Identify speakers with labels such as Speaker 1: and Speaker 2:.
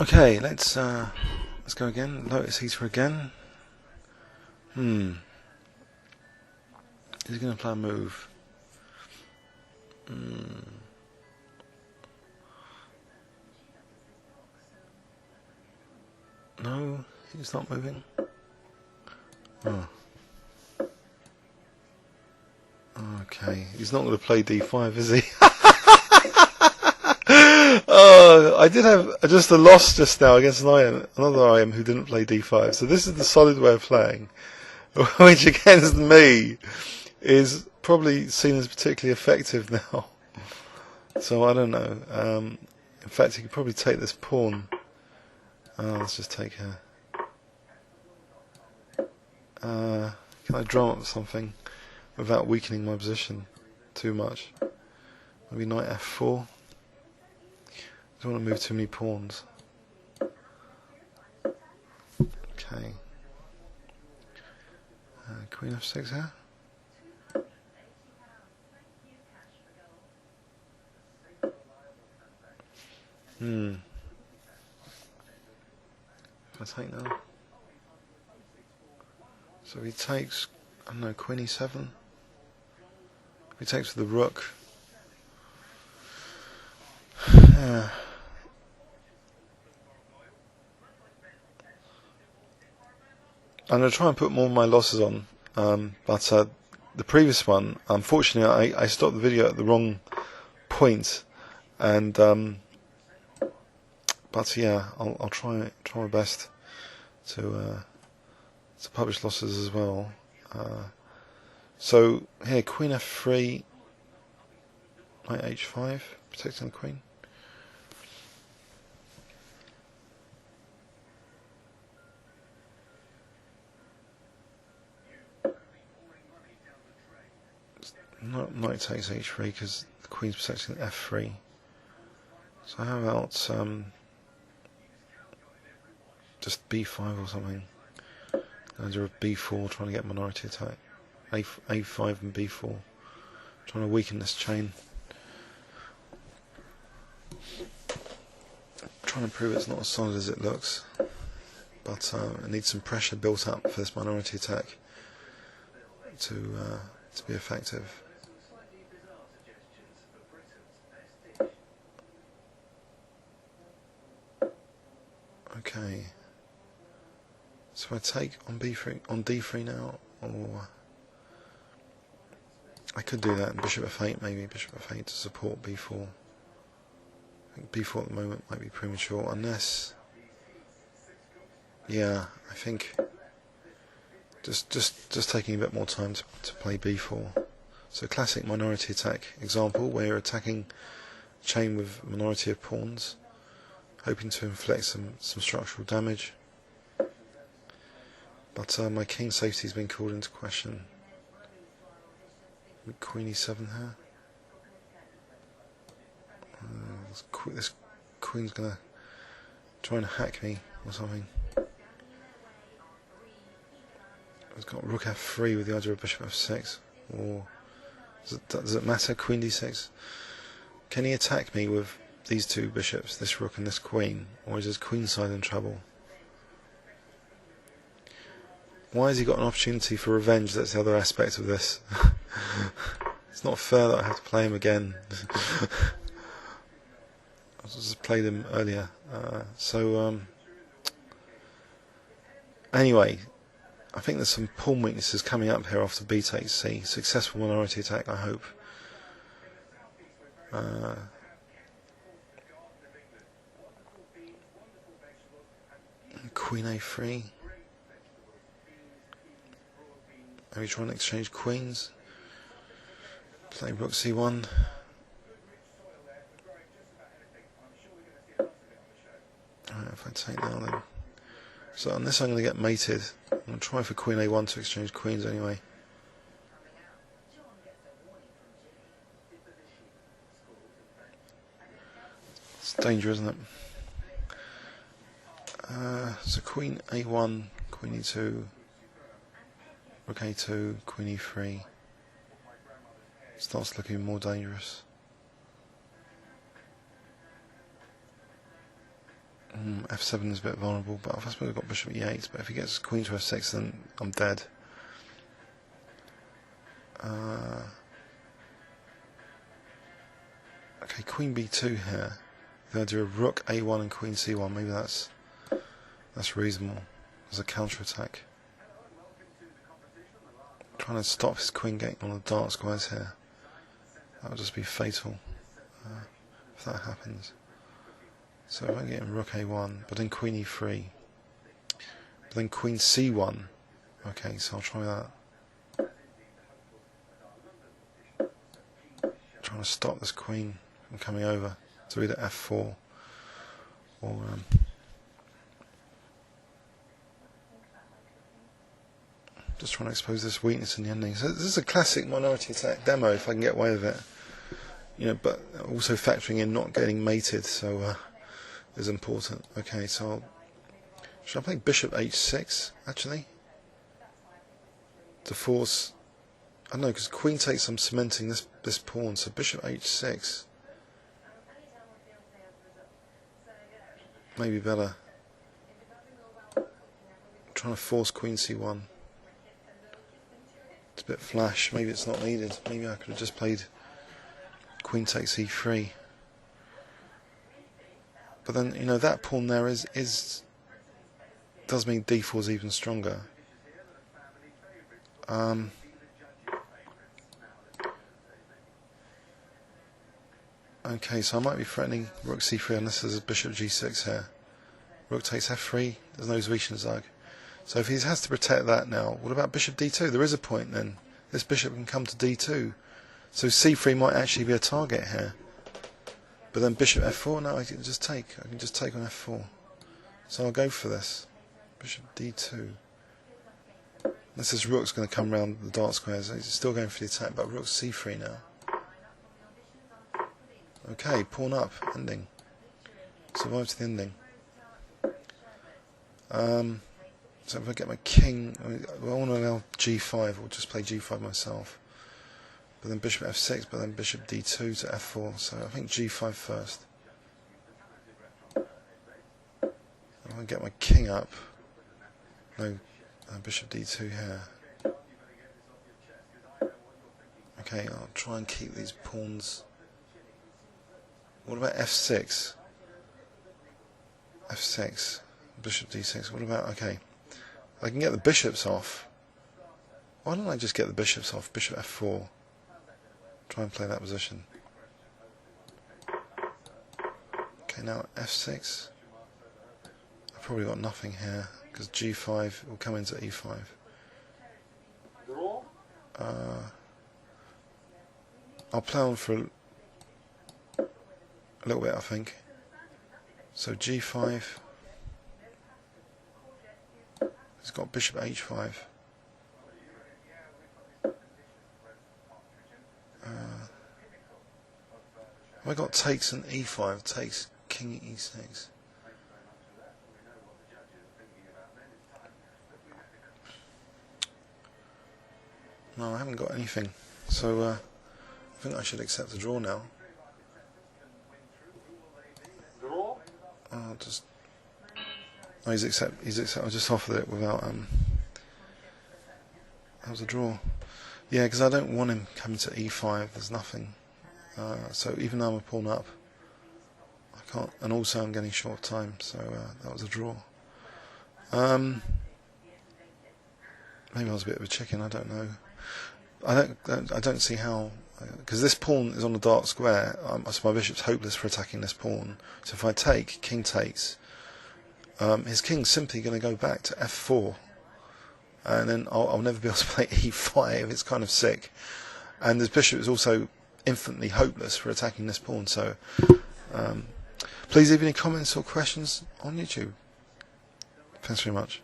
Speaker 1: Okay, let's go again. Lotus-Eater again. Is he going to play a move? No, he's not moving. Oh. Okay, he's not going to play D5, is he? Oh, I did have just a loss just now against another IM who didn't play D5. So this is the solid way of playing, which against me is probably seen as particularly effective now. So I don't know. In fact, he could probably take this pawn. Let's just take her. Can I drum up something without weakening my position too much? Maybe knight F4. I don't want to move too many pawns. Okay. Queen F6 here. I take now. So he takes, I don't know, Queen E7. He takes with the rook. Yeah. I'm going to try and put more of my losses on, but the previous one, unfortunately, I stopped the video at the wrong point, and but yeah, I'll try my best to publish losses as well. So here, Queen F3, Knight H5, protecting the Queen. Knight takes H3 because the Queen's protecting F3. So how about just B5 or something? And do a B4, trying to get minority attack. A5 and B4, trying to weaken this chain. Trying to prove it's not as solid as it looks, but it needs some pressure built up for this minority attack to be effective. Okay, so I take on B3 on D3 now, or I could do that in Bishop F8, maybe Bishop F8 to support B4. I think B4 at the moment might be premature, unless, yeah, I think just taking a bit more time to play B4. So classic minority attack example where you're attacking a chain with a minority of pawns, hoping to inflict some structural damage. But my king safety has been called into question. Queen E7 here. This queen's gonna try and hack me or something. It's got Rook F3 with the idea of Bishop F6. Or does it matter? Queen D6. Can he attack me with these two bishops, this rook and this queen, or is his queen side in trouble? Why has he got an opportunity for revenge? That's the other aspect of this. It's not fair that I have to play him again. I just played him earlier. Anyway, I think there's some pawn weaknesses coming up here after B takes C. Successful minority attack, I hope. Queen A3. Maybe try and exchange queens. Play Rook C1. Alright, if I take now then. So on this I'm going to get mated. I'm going to try for Queen A1 to exchange queens anyway. It's dangerous, isn't it? So Queen A1, Queen E2, Rook A2, Queen E3. Starts looking more dangerous. f7 is a bit vulnerable, but I suppose we've got bishop e8, but if he gets queen to f6 then I'm dead. Okay, queen b2 here. The idea of rook a1 and queen c1, maybe that's reasonable as a counter-attack. Trying to stop his queen getting on the dark squares here. That would just be fatal if that happens. So if I get him rook a1, but then queen e3, but then queen c1. Okay, so I'll try that. Trying to stop this queen from coming over to either f4 or just trying to expose this weakness in the ending. So this is a classic minority attack demo if I can get away with it. You know, but also factoring in not getting mated, so is important. Okay, so should I play bishop h6 actually to force? I don't know, because queen takes, I'm cementing this pawn, so bishop h6 maybe better. I'm trying to force queen c1. It's a bit flash, maybe it's not needed. Maybe I could have just played queen takes e3. But then, you know, that pawn there does mean d4 is even stronger. Okay, so I might be threatening rook c3 unless there's a bishop g6 here. Rook takes f3, there's no Zwischenzug. So if he has to protect that now, what about bishop d2? There is a point then. This bishop can come to d2. So c3 might actually be a target here. But then bishop f4, no, I can just take. I can just take on f4. So I'll go for this. Bishop d2. Unless this rook's going to come around the dark squares. He's still going for the attack, but rook c3 now. Okay, pawn up, ending. Survive to the ending. So if I get my king, I want to allow g5, or just play g5 myself. But then bishop f6, but then bishop d2 to f4, so I think g5 first. I want to get my king up. No, bishop d2 here. Okay, I'll try and keep these pawns. What about f6? f6, bishop d6, what about, okay. I can get the bishops off. Why don't I just get the bishops off? Bishop f4. Try and play that position. Okay, now f6. I've probably got nothing here because g5 will come into e5. I'll play on for a little bit, I think. So g5. He's got bishop h5. I got takes and e5, takes king e6. No, I haven't got anything, so I think I should accept the draw now. I'll just. Oh, he's accept. I just offered it without. That was a draw. Yeah, because I don't want him coming to e5. There's nothing. So even though I'm a pawn up, I can't. And also I'm getting short time, so that was a draw. Maybe I was a bit of a chicken. I don't know. I don't see how. Because this pawn is on the dark square, so my bishop's hopeless for attacking this pawn. So if I take, king takes, his king's simply going to go back to f4, and then I'll never be able to play e5. It's kind of sick. And this bishop is also infinitely hopeless for attacking this pawn. So please leave any comments or questions on YouTube. Thanks very much.